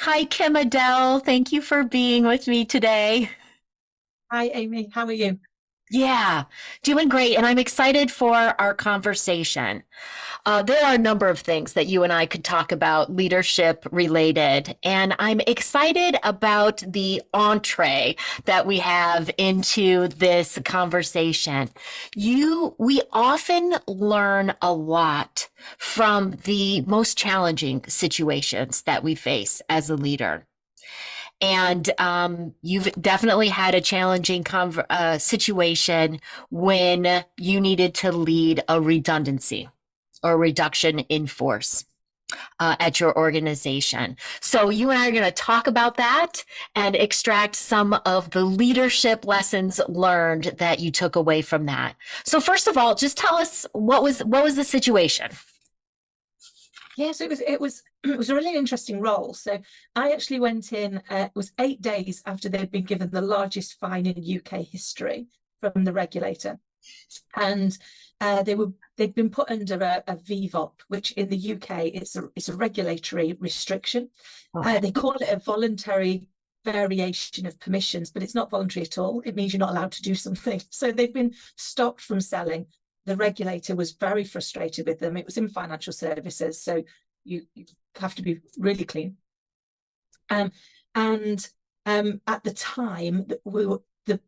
Hi, Kim-Adele. Thank you for being with me today. Hi, Amy. How are you? Yeah, doing great. And I'm excited for our conversation. There are a number of things that you and I could talk about leadership related. And I'm excited about the entree that we have into this conversation. We often learn a lot from the most challenging situations that we face as a leader. And you've definitely had a challenging situation when you needed to lead a redundancy or reduction in force at your organization. So you and I are going to talk about that and extract some of the leadership lessons learned that you took away from that. So first of all, just tell us what was the situation? Yes, it was it was a really interesting role. So I actually went in. It was 8 days after they'd been given the largest fine in UK history from the regulator, and they'd been put under a VVOP, which in the UK it's a regulatory restriction. Okay. They call it a voluntary variation of permissions, but it's not voluntary at all. It means you're not allowed to do something. So they've been stopped from selling. The regulator was very frustrated with them. It was in financial services, so you have to be really clean. Um, and at the time, the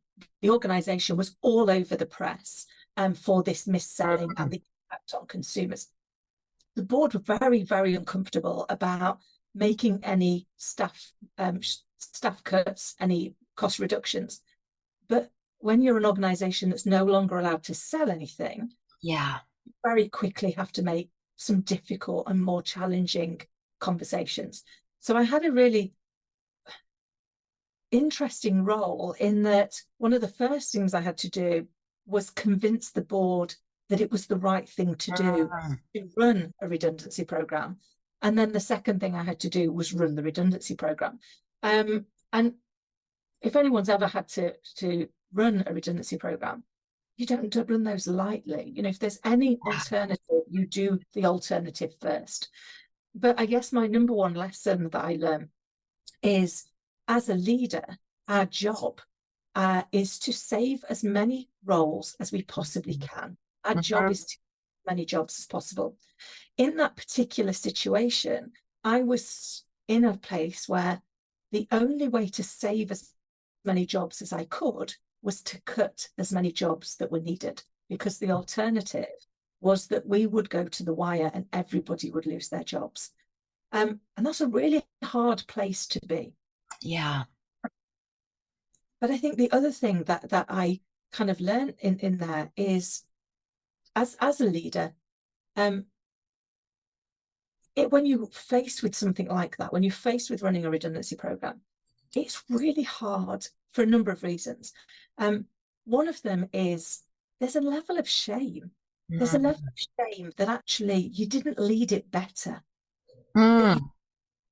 organisation was all over the press for this mis-selling and the impact on consumers. The board were very, very uncomfortable about making any staff cuts, any cost reductions. But when you're an organisation that's no longer allowed to sell anything, Yeah. you very quickly have to make some difficult and more challenging conversations. So I had a really interesting role in that one of the first things I had to do was convince the board that it was the right thing to do to run a redundancy program. And then the second thing I had to do was run the redundancy program. And if anyone's ever had to run a redundancy program, you don't run those lightly. You know, if there's any alternative, you do the alternative first. But I guess my number one lesson that I learned is, as a leader, our job is to save as many roles as we possibly can. Our job is to many jobs as possible. In that particular situation, I was in a place where the only way to save as many jobs as I could was to cut as many jobs that were needed, because the alternative was that we would go to the wire and everybody would lose their jobs. And that's a really hard place to be. Yeah. But I think the other thing that I kind of learned in there is, as a leader, um, when you're faced with something like that, when you're faced with running a redundancy program, it's really hard for a number of reasons. One of them is there's a level of shame. There's a level of shame that actually you didn't lead it better, that you Mm.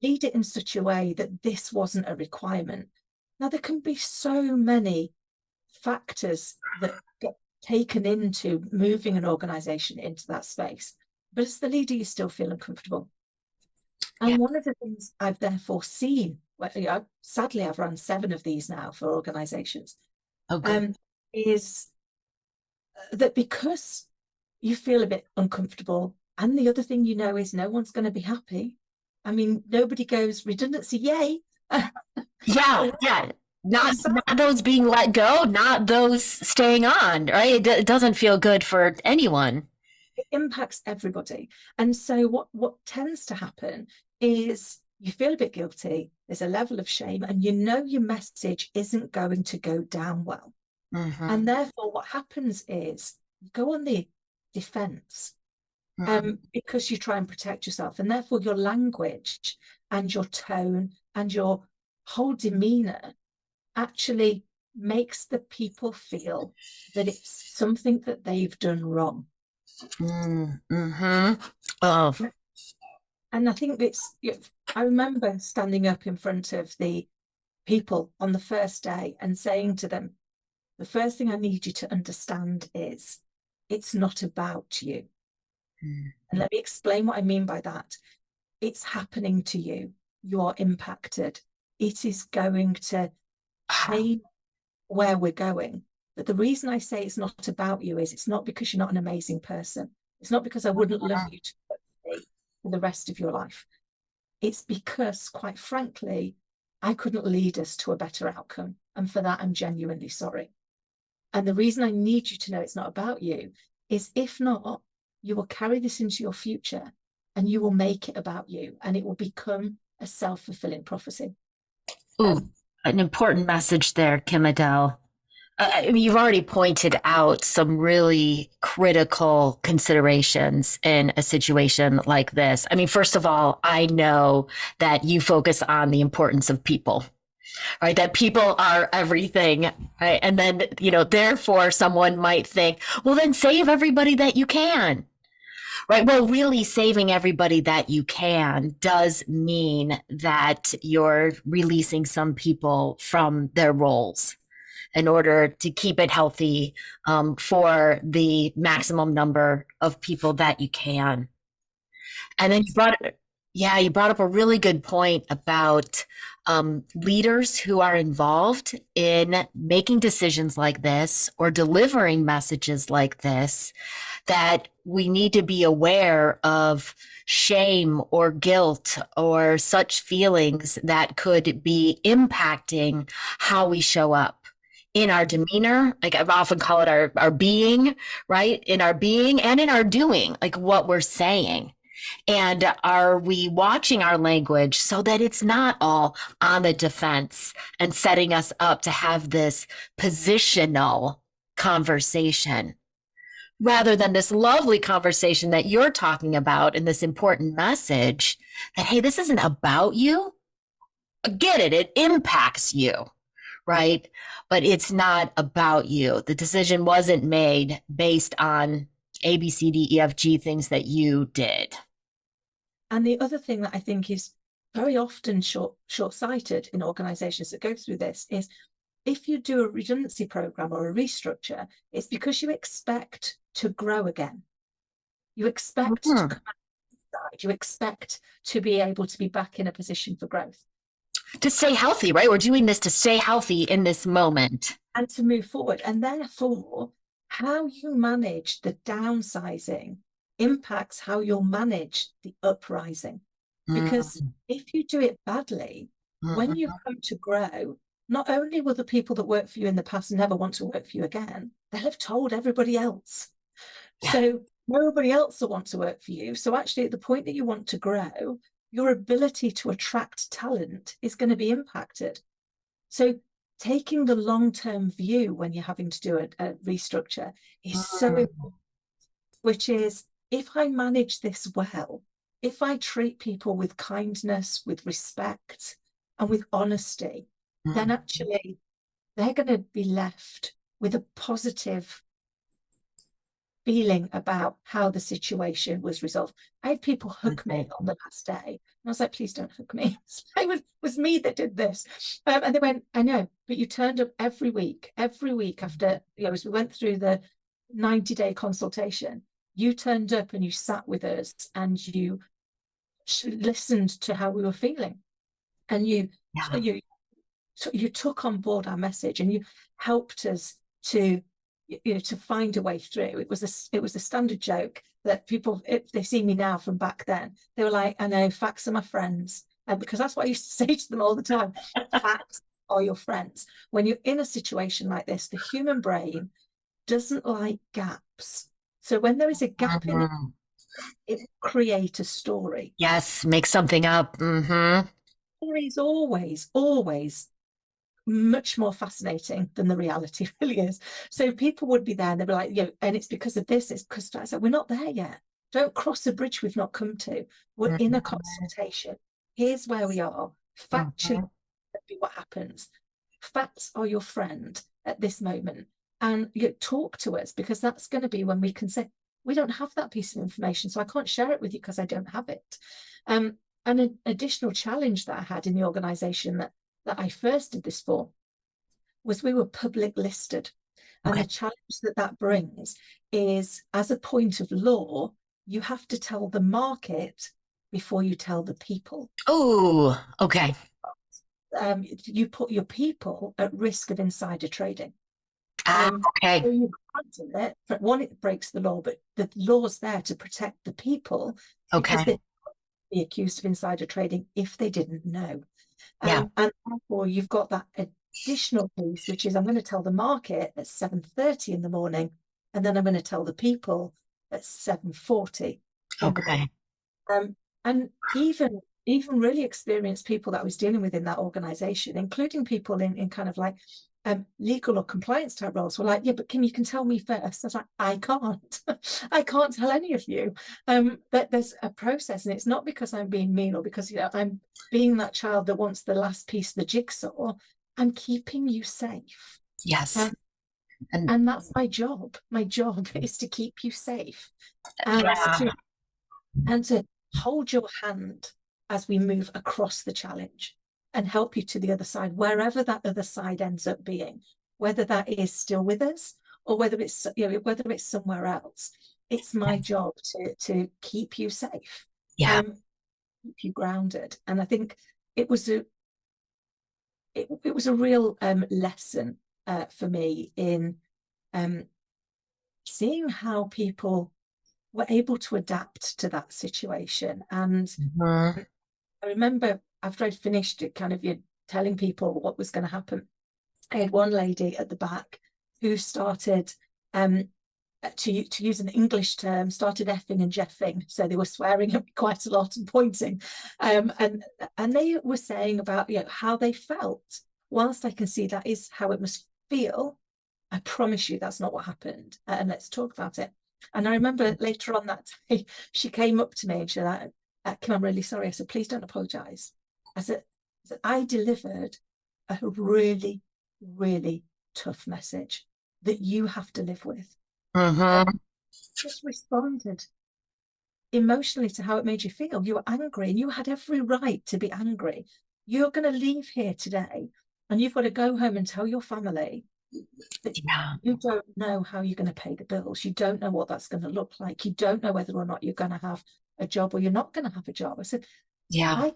lead it in such a way that this wasn't a requirement. Now, there can be so many factors that get taken into moving an organization into that space. But as the leader, you still feel uncomfortable. Yeah. And one of the things I've therefore seen, well, sadly, I've run 7 of these now for organizations, Oh, good. um, is that because you feel a bit uncomfortable, and the other thing you know is no one's going to be happy. I mean, nobody goes redundancy, yay. Yeah, But yeah. Not sad, not those being let go, not those staying on, right? It doesn't feel good for anyone. it impacts everybody. And so what tends to happen is you feel a bit guilty, there's a level of shame, and you know your message isn't going to go down well. Hmm. And therefore, what happens is you go on the defense, because you try and protect yourself. And therefore, your language and your tone and your whole demeanor actually makes the people feel that it's something that they've done wrong. Mm-hmm. Oh, And I think I remember standing up in front of the people on the first day and saying to them, the first thing I need you to understand is it's not about you. And let me explain what I mean by that. It's happening to you. you are impacted. It is going to change where we're going. But the reason I say it's not about you is it's not because you're not an amazing person. It's not because I wouldn't love you to be for the rest of your life. It's because, quite frankly, I couldn't lead us to a better outcome. And for that, I'm genuinely sorry. And the reason I need you to know it's not about you is, if not, you will carry this into your future and you will make it about you, and it will become a self-fulfilling prophecy. Ooh, an important message there, Kim-Adele. I mean, you've already pointed out some really critical considerations in a situation like this. I mean, first of all, I know that you focus on the importance of people, right? That people are everything, right? And then, therefore someone might think, well, then save everybody that you can, right? Well, really saving everybody that you can does mean that you're releasing some people from their roles in order to keep it healthy, for the maximum number of people that you can. And then you brought up a really good point about leaders who are involved in making decisions like this or delivering messages like this, that we need to be aware of shame or guilt or such feelings that could be impacting how we show up in our demeanor. Like, I've often call it our being, right? In our being and in our doing, like what we're saying. And are we watching our language so that it's not all on the defense and setting us up to have this positional conversation, rather than this lovely conversation that you're talking about and this important message that, hey, this isn't about you. Get it. It impacts you, right? But it's not about you. The decision wasn't made based on A, B, C, D, E, F, G things that you did. And the other thing that I think is very often short-sighted in organizations that go through this is, if you do a redundancy program or a restructure, it's because you expect to grow again. You expect to come outside. You expect to be able to be back in a position for growth. To stay healthy, right? We're doing this to stay healthy in this moment. And to move forward. And therefore, how you manage the downsizing impacts how you'll manage the uprising. Because if you do it badly, when you come to grow, not only will the people that work for you in the past never want to work for you again, they'll have told everybody else. Yeah. So nobody else will want to work for you. So actually, at the point that you want to grow, your ability to attract talent is going to be impacted. So taking the long-term view when you're having to do a restructure is so important, which is, if I manage this well, if I treat people with kindness, with respect, and with honesty, then actually they're going to be left with a positive feeling about how the situation was resolved. I had people hug me on the last day, and I was like, please don't hug me. It was me that did this. And they went, I know, but you turned up every week after, as we went through the 90-day consultation, you turned up and you sat with us and you listened to how we were feeling, and you took on board our message, and you helped us to find a way through. It was a standard joke that people, if they see me now from back then, they were like, I know, facts are my friends. Because that's what I used to say to them all the time. Facts are your friends. When you're in a situation like this, the human brain doesn't like gaps. So when there is a gap in it will create a story. Yes, make something up. Story is always much more fascinating than the reality really is. So people would be there and they'd be like, and it's because of this, it's because I said, we're not there yet. Don't cross a bridge we've not come to. We're in a consultation. Here's where we are. Factually, what happens. Facts are your friend at this moment. And talk to us, because that's going to be when we can say, we don't have that piece of information, so I can't share it with you because I don't have it. And an additional challenge that I had in the organization that I first did this for was, we were public listed. And the challenge that brings is, as a point of law, you have to tell the market before you tell the people. Oh, okay. You put your people at risk of insider trading. Ah, So okay. you can't do it. But one, it breaks the law, but the law's there to protect the people because Okay. they'd be accused of insider trading if they didn't know. Yeah. And therefore, you've got that additional piece, which is I'm going to tell the market at 7:30 in the morning, and then I'm going to tell the people at 7:40 in the morning. Okay. And even really experienced people that I was dealing with in that organization, including people in kind of like legal or compliance type roles, were like, yeah, but Kim, you can tell me first. I was like, I can't. I can't tell any of you. But there's a process, and it's not because I'm being mean or because I'm being that child that wants the last piece of the jigsaw. I'm keeping you safe. Yes. Um, And and that's my job. My job is to keep you safe and yeah. to hold your hand as we move across the challenge and help you to the other side, wherever that other side ends up being, whether that is still with us or whether it's whether it's somewhere else. It's my job to keep you safe, Yeah. keep you grounded. And I think it was it was a real lesson for me in seeing how people were able to adapt to that situation. And Mhm. I remember after I'd finished it, kind of you telling people what was going to happen. I had one lady at the back who started to use an English term, started effing and jeffing. So they were swearing at me quite a lot and pointing. And they were saying about how they felt. Whilst I can see that is how it must feel, I promise you that's not what happened. And let's talk about it. And I remember later on that day, she came up to me and she was like, Kim, I'm really sorry. I said, please don't apologize. I delivered a really, really tough message that you have to live with. Mhm. Just responded emotionally to how it made you feel. You were angry and you had every right to be angry. You're going to leave here today and you've got to go home and tell your family that Yeah. you don't know how you're going to pay the bills. You don't know what that's going to look like. You don't know whether or not you're going to have a job or you're not going to have a job. I said, Yeah. I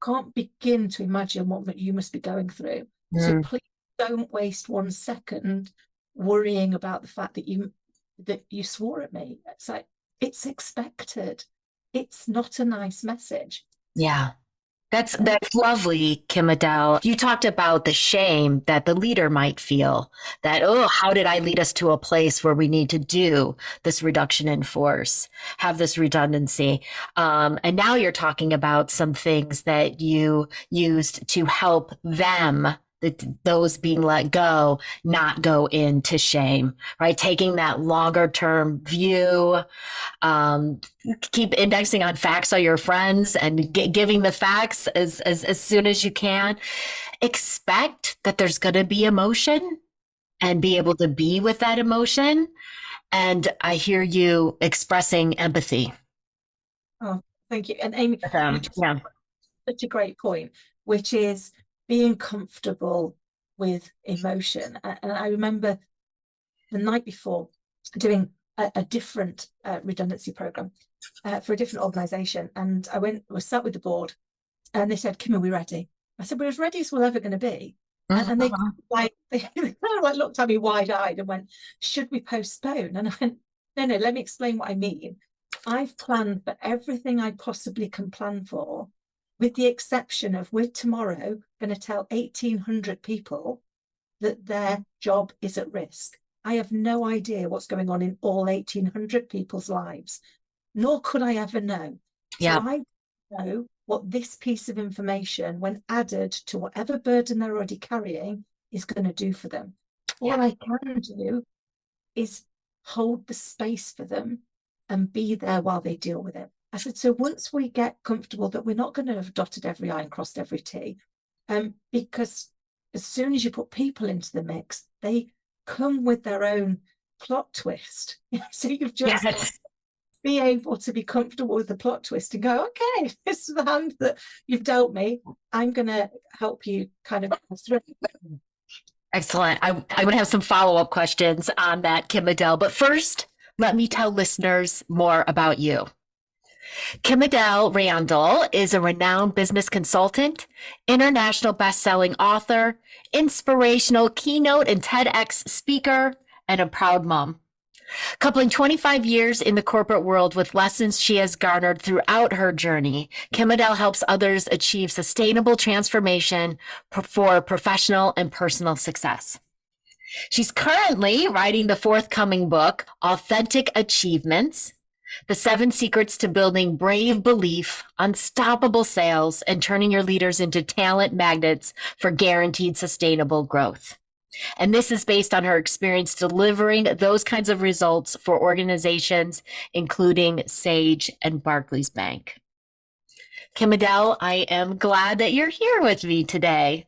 can't begin to imagine what you must be going through. So Mm. please don't waste 1 second worrying about the fact that you swore at me. It's like it's expected. It's not a nice message. Yeah. And That's lovely, Kim-Adele. You talked about the shame that the leader might feel that, oh, how did I lead us to a place where we need to do this reduction in force, have this redundancy? And now you're talking about some things that you used to help them, those being let go, not go into shame, right? Taking that longer term view, um, keep indexing on facts on your friends and giving the facts as soon as you can. Expect that there's going to be emotion and be able to be with that emotion. And I hear you expressing empathy oh, thank you. And Amy, with you them. just Yeah. such a great point, which is being comfortable with emotion. And I remember the night before doing a different redundancy program for a different organization. And was sat with the board and they said, Kim, are we ready? I said, we're as ready as we're ever going to be. And they Mhm. they kind of like looked at me wide-eyed and went, should we postpone? And I went, no, let me explain what I mean. I've planned for everything I possibly can plan for, with the exception of we're tomorrow going to tell 1,800 people that their job is at risk. I have no idea what's going on in all 1,800 people's lives, nor could I ever know. So Yeah. I know what this piece of information, when added to whatever burden they're already carrying, is going to do for them. Yeah. All I can do is hold the space for them and be there while they deal with it. I said, so once we get comfortable that we're not going to have dotted every I and crossed every T, because as soon as you put people into the mix, they come with their own plot twist. So you've just Yes. be able to be comfortable with the plot twist and go, okay, this is the hand that you've dealt me. I'm going to help you kind of through. Excellent. I would have some follow-up questions on that, Kim-Adele. But first, let me tell listeners more about you. Kim-Adele Randall is a renowned business consultant, international best-selling author, inspirational keynote and TEDx speaker, and a proud mom. Coupling 25 years in the corporate world with lessons she has garnered throughout her journey, Kim-Adele helps others achieve sustainable transformation for professional and personal success. She's currently writing the forthcoming book, Authentic Achievements, the 7 secrets to building brave belief, unstoppable sales, and turning your leaders into talent magnets for guaranteed sustainable growth. And this is based on her experience delivering those kinds of results for organizations, including Sage and Barclays Bank. Kim-Adele, I am glad that you're here with me today.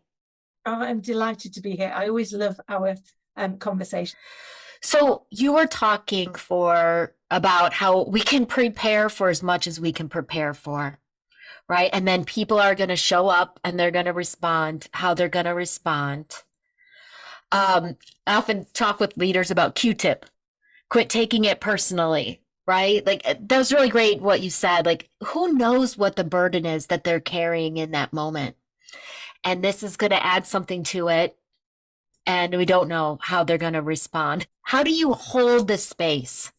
Oh, I'm delighted to be here. I always love our conversation. So you were talking about how we can prepare for as much as we can prepare for, right? And then people are going to show up and they're going to respond how they're going to respond. I often talk with leaders about Q-tip, quit taking it personally, right? Like that was really great what you said. Like, who knows what the burden is that they're carrying in that moment? And this is going to add something to it. And we don't know how they're going to respond. How do you hold the space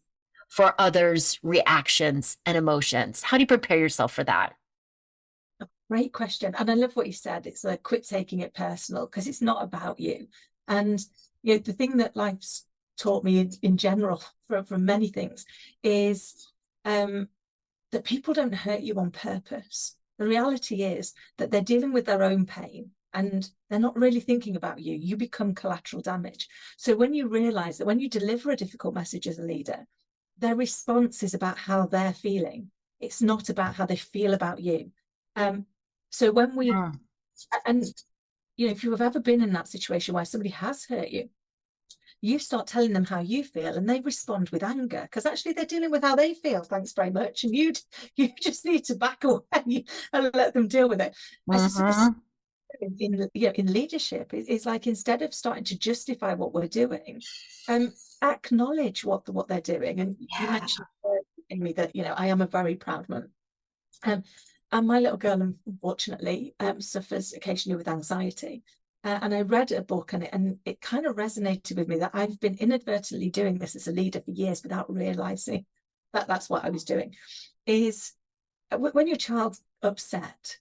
for others' reactions and emotions? How do you prepare yourself for that? Great question. And I love what you said. It's like quit taking it personal, because it's not about you. And you know, the thing that life's taught me in general from many things is that people don't hurt you on purpose. The reality is that they're dealing with their own pain and they're not really thinking about you. You become collateral damage. So when you realize that when you deliver a difficult message as a leader, their response is about how they're feeling. It's not about how they feel about you. So when we, and you know, if you have ever been in that situation where somebody has hurt you, you start telling them how you feel and they respond with anger, because actually they're dealing with how they feel. Thanks very much. And you just need to back away and let them deal with it. In leadership, it's like, instead of starting to justify what we're doing, acknowledge what they're doing. And you mentioned, Amy, that, you know, I am a very proud mum. And my little girl, unfortunately, suffers occasionally with anxiety. And I read a book and it kind of resonated with me that I've been inadvertently doing this as a leader for years without realizing that that's what I was doing. Is when your child's upset,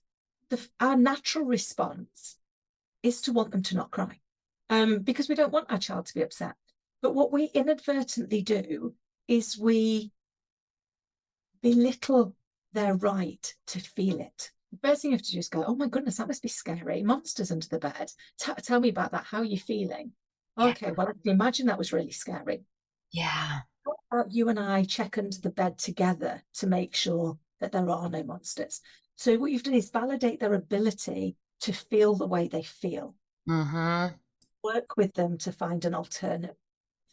our natural response is to want them to not cry, because we don't want our child to be upset. But what we inadvertently do is we belittle their right to feel it. The first thing you have to do is go, oh my goodness, that must be scary. Monsters under the bed. Tell me about that. How are you feeling? Okay, well, I can imagine that was really scary. Yeah. How about you and I check under the bed together to make sure that there are no monsters? So what you've done is validate their ability to feel the way they feel. Work with them to find an alternate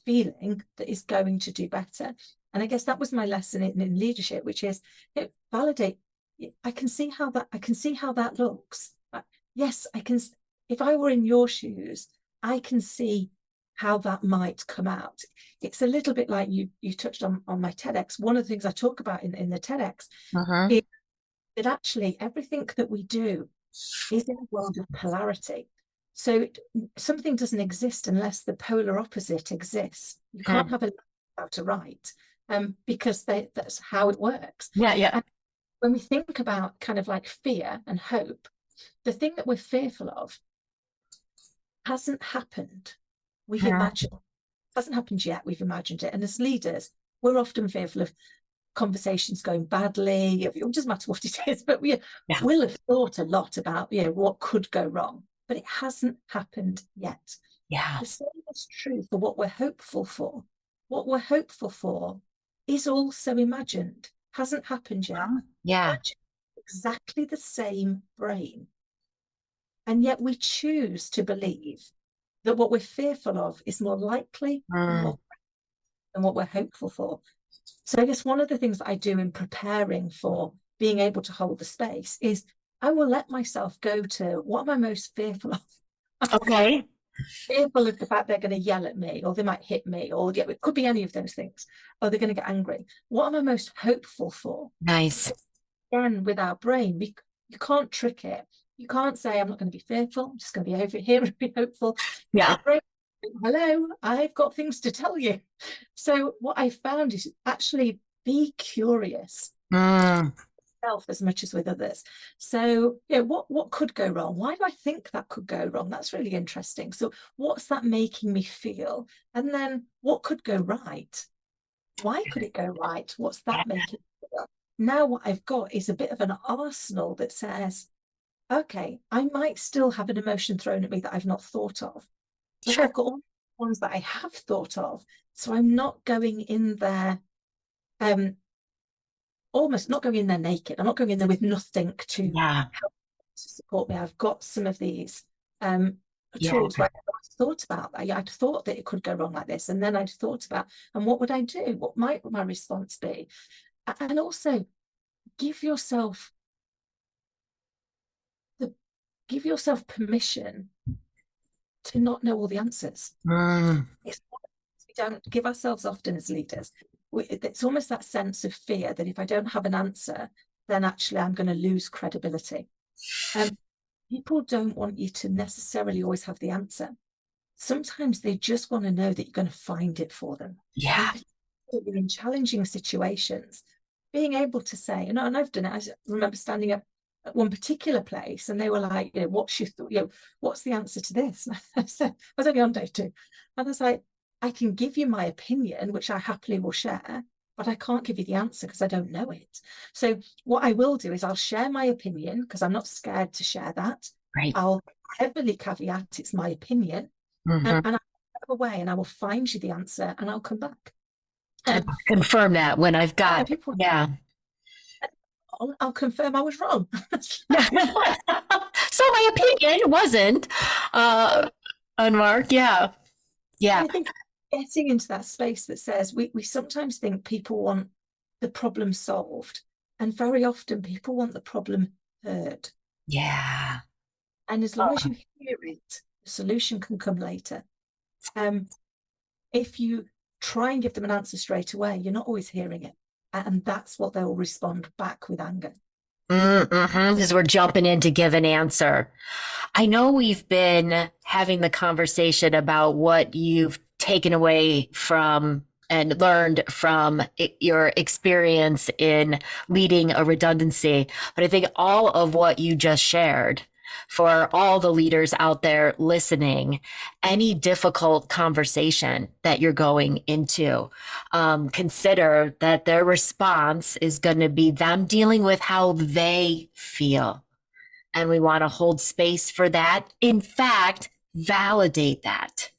feeling that is going to do better. And I guess that was my lesson in leadership, which is, you know, validate. I can see how that looks. Yes, I can. If I were in your shoes, I can see how that might come out. It's a little bit like you touched on my TEDx. One of the things I talk about in the TEDx is that actually everything that we do is in a world of polarity. So something doesn't exist unless the polar opposite exists. You can't have a left without a right, because that's how it works. And when we think about kind of like fear and hope, the thing that we're fearful of hasn't happened. We've imagined it. Hasn't happened yet. We've imagined it. And as leaders, we're often fearful of conversations going badly. It doesn't matter what it is, but we'll have thought a lot about, you know, what could go wrong, but it hasn't happened yet. The same is true for what we're hopeful for. What we're hopeful for is also imagined. Hasn't happened yet. Exactly the same brain. And yet we choose to believe that what we're fearful of is more likely than what we're hopeful for. So I guess one of the things that I do in preparing for being able to hold the space is I will let myself go to, what am I most fearful of? Okay. fearful of the fact they're going to yell at me, or they might hit me, or yeah, it could be any of those things, or they're going to get angry. What am I most hopeful for? Nice. Again, with our brain, you can't trick it. You can't say, I'm not going to be fearful, I'm just going to be over here and be hopeful. Yeah. Brain, hello, I've got things to tell you. So what I found is actually be curious. Mm. As much as with others. So yeah, what could go wrong? Why do I think that could go wrong? That's really interesting. So what's that making me feel? And then what could go right? Why could it go right? What's Yeah. that making me feel? Now what I've got is a bit of an arsenal that says, okay, I might still have an emotion thrown at me that I've not thought of, but Sure. I've got all the ones that I have thought of. So I'm not going in there almost not going in there naked. I'm not going in there with nothing to Yeah. help to support me. I've got some of these Yeah. tools where I'd thought about that. I'd thought that it could go wrong like this, and then I'd thought about, and what would I do? What might my response be? And also give yourself the give yourself permission to not know all the answers. Mm. It's, we don't give ourselves often as leaders. It's almost that sense of fear that if I don't have an answer, then actually I'm going to lose credibility. People don't want you to necessarily always have the answer. Sometimes they just want to know that you're going to find it for them. Yeah. And particularly in challenging situations, being able to say, and I've done it. I remember standing up at one particular place, and they were like, what's your thought? What's the answer to this? And I said, I was only on day 2, and I was like, I can give you my opinion, which I happily will share, but I can't give you the answer because I don't know it. So what I will do is I'll share my opinion because I'm not scared to share that. Right. I'll heavily caveat it's my opinion, Mm-hmm. and I'll go away and I will find you the answer and I'll come back. Confirm that when I've And got, people, yeah. I'll confirm I was wrong. So my opinion wasn't unmarked. Yeah. Yeah. I think getting into that space that says we sometimes think people want the problem solved, and very often people want the problem heard. Yeah. And as long as you hear it, the solution can come later. If you try and give them an answer straight away, you're not always hearing it. And that's what they'll respond back with anger. Mm-hmm. Because we're jumping in to give an answer. I know we've been having the conversation about what you've taken away from and learned from your experience in leading a redundancy. But I think all of what you just shared for all the leaders out there listening, any difficult conversation that you're going into, consider that their response is going to be them dealing with how they feel, and we want to hold space for that. In fact, validate that.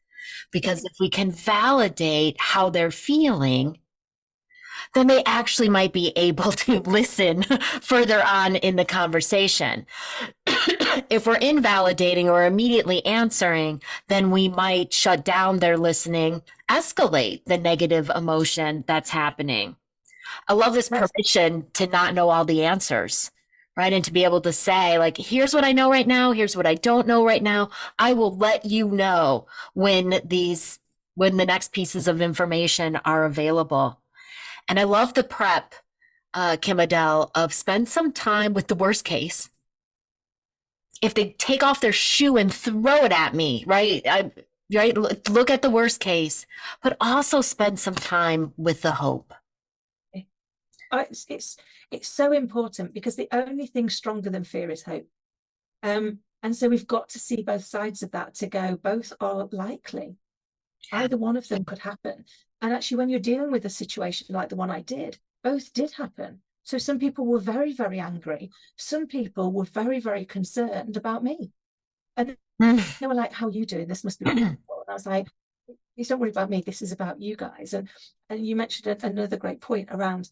Because if we can validate how they're feeling, then they actually might be able to listen further on in the conversation. If we're invalidating or immediately answering, then we might shut down their listening, escalate the negative emotion that's happening. I love this permission to not know all the answers, right? And to be able to say, like, here's what I know right now. Here's what I don't know right now. I will let you know when the next pieces of information are available. And I love the prep, Kim-Adele, of spend some time with the worst case. If they take off their shoe and throw it at me, right? Right? Look at the worst case, but also spend some time with the hope. It's so important because the only thing stronger than fear is hope. And so we've got to see both sides of that to go, both are likely. Either one of them could happen. And actually, when you're dealing with a situation like the one I did, both did happen. So some people were very, very angry. Some people were very, very concerned about me. And they were like, how are you doing? This must be difficult. And I was like, please don't worry about me. This is about you guys. And you mentioned another great point around,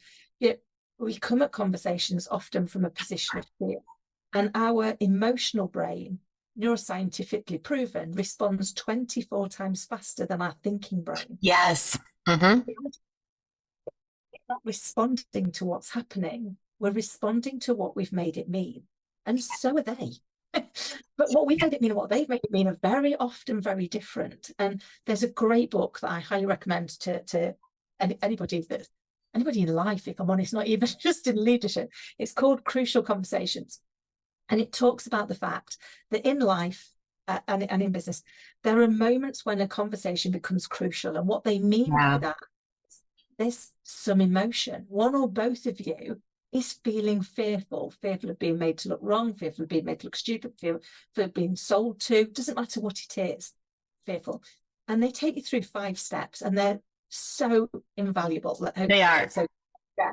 we come at conversations often from a position of fear. And our emotional brain, neuroscientifically proven, responds 24 times faster than our thinking brain. Yes. Mm-hmm. We're not responding to what's happening. We're responding to what we've made it mean. And so are they. But what we've made it mean and what they've made it mean are very often very different. And there's a great book that I highly recommend to anybody in life, if I'm honest, not even just in leadership. It's called Crucial Conversations. And it talks about the fact that in life and in business, there are moments when a conversation becomes crucial. And what they mean by that, there's some emotion. One or both of you is feeling fearful of being made to look wrong, fearful of being made to look stupid, fearful of being sold to, doesn't matter what it is, fearful. And they take you through 5 steps, and they're so invaluable. They are. So, yeah.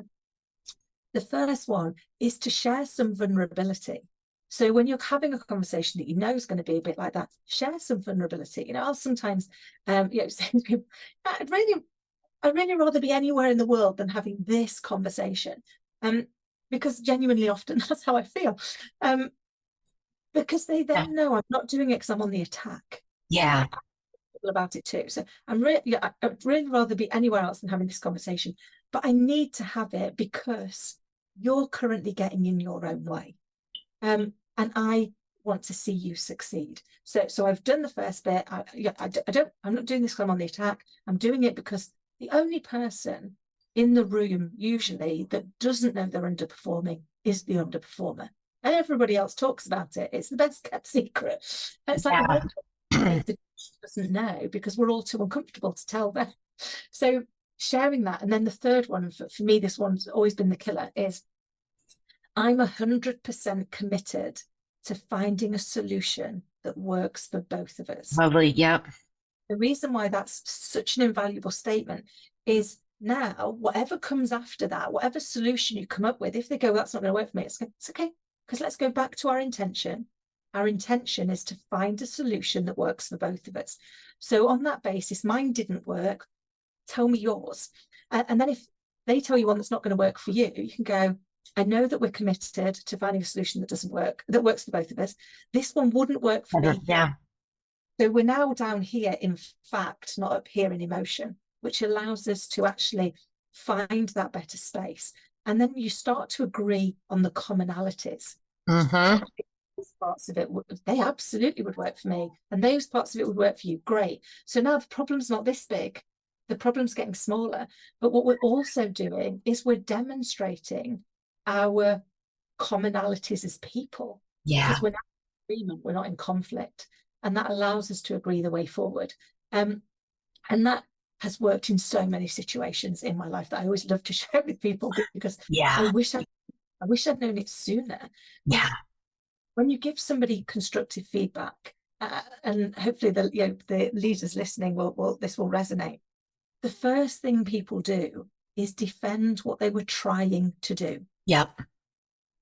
The first one is to share some vulnerability. So when you're having a conversation that you know is going to be a bit like that, share some vulnerability. I'll sometimes, say to people, I'd really rather be anywhere in the world than having this conversation. Because genuinely often that's how I feel. Because they then know I'm not doing it because I'm on the attack. Yeah. About it too. So I'd really rather be anywhere else than having this conversation. But I need to have it because you're currently getting in your own way. And I want to see you succeed. So I've done the first bit. I'm not doing this because I'm on the attack. I'm doing it because the only person in the room usually that doesn't know they're underperforming is the underperformer. And everybody else talks about it. It's the best kept secret. And it's like the doesn't know because we're all too uncomfortable to tell them. So sharing that. And then the third one, for me, this one's always been the killer, is I'm 100% committed to finding a solution that works for both of us. Lovely. Yep. The reason why that's such an invaluable statement is now, whatever comes after that, whatever solution you come up with, if they go, that's not going to work for me, it's okay, because let's go back to our intention. Our intention is to find a solution that works for both of us. So on that basis, mine didn't work. Tell me yours. And then if they tell you one that's not going to work for you, you can go, I know that we're committed to finding a solution that doesn't work, that works for both of us. This one wouldn't work for me. Yeah. So we're now down here in fact, not up here in emotion, which allows us to actually find that better space. And then you start to agree on the commonalities. Mm-hmm. Parts of it, they absolutely would work for me. And those parts of it would work for you. Great. So now the problem's not this big. The problem's getting smaller. But what we're also doing is we're demonstrating our commonalities as people. Yeah. Because we're not in agreement, we're not in conflict. And that allows us to agree the way forward. And that has worked in so many situations in my life that I always love to share with people because I wish I'd known it sooner. Yeah. When you give somebody constructive feedback, and hopefully the leaders listening this will resonate. The first thing people do is defend what they were trying to do. Yep.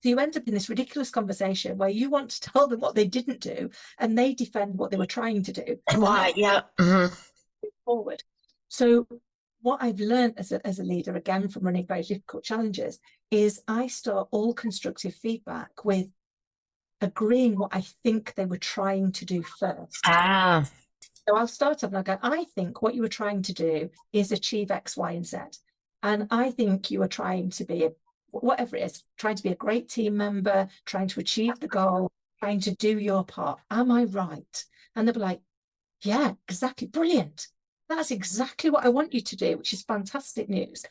So you end up in this ridiculous conversation where you want to tell them what they didn't do, and they defend what they were trying to do. And why? Yeah. Mm-hmm. Forward. So what I've learned as a leader, again from running very difficult challenges, is I start all constructive feedback with agreeing what I think they were trying to do first. So I'll start off and I'll go, I think what you were trying to do is achieve X, Y, and Z. And I think you were trying to be, whatever it is, trying to be a great team member, trying to achieve the goal, trying to do your part. Am I right? And they'll be like, yeah, exactly. Brilliant. That's exactly what I want you to do, which is fantastic news.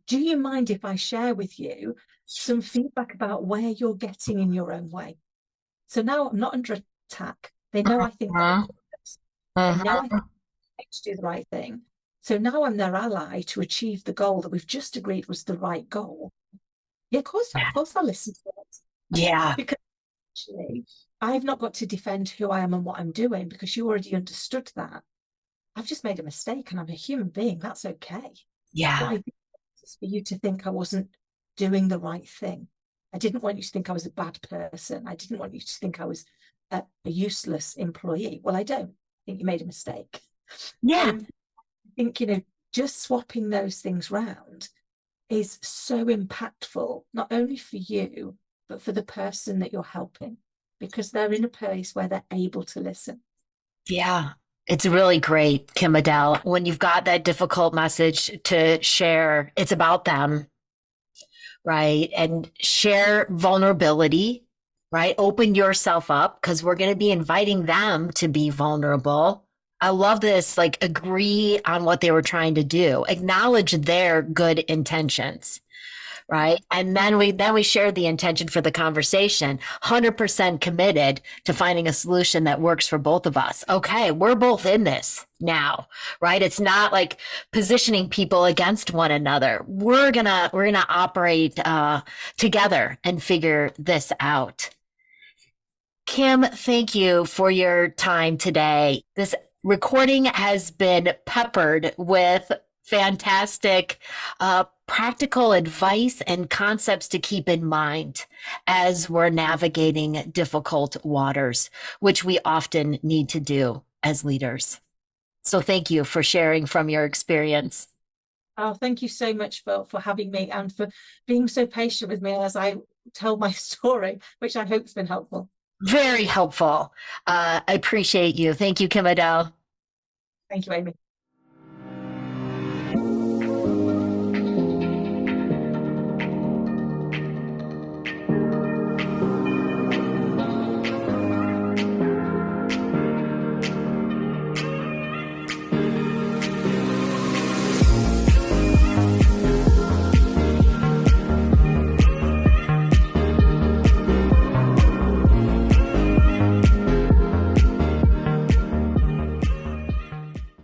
Do you mind if I share with you some feedback about where you're getting in your own way? So now I'm not under attack. They know I think they know I think to do the right thing. So now I'm their ally to achieve the goal that we've just agreed was the right goal. Yeah, of course I'll listen to it. Yeah. Because actually, I've not got to defend who I am and what I'm doing because you already understood that. I've just made a mistake and I'm a human being. That's okay. Yeah. What I did was for you to think I wasn't doing the right thing. I didn't want you to think I was a bad person. I didn't want you to think I was a useless employee. Well, I don't. I think you made a mistake. Yeah. I think, just swapping those things round is so impactful, not only for you, but for the person that you're helping, because they're in a place where they're able to listen. Yeah. It's really great, Kim-Adele, when you've got that difficult message to share, it's about them, right? And share vulnerability, right? Open yourself up because we're going to be inviting them to be vulnerable. I love this, like agree on what they were trying to do, acknowledge their good intentions, right? And then we shared the intention for the conversation, 100% committed to finding a solution that works for both of us. Okay, we're both in this now, right? It's not like positioning people against one another. We're gonna operate together and figure this out. Kim, thank you for your time today. This recording has been peppered with fantastic practical advice and concepts to keep in mind as we're navigating difficult waters, which we often need to do as leaders. So thank you for sharing from your experience. Oh, thank you so much for having me and for being so patient with me as I tell my story, which I hope has been helpful. Very helpful. I appreciate you. Thank you, Kim-Adele. Thank you, Amy.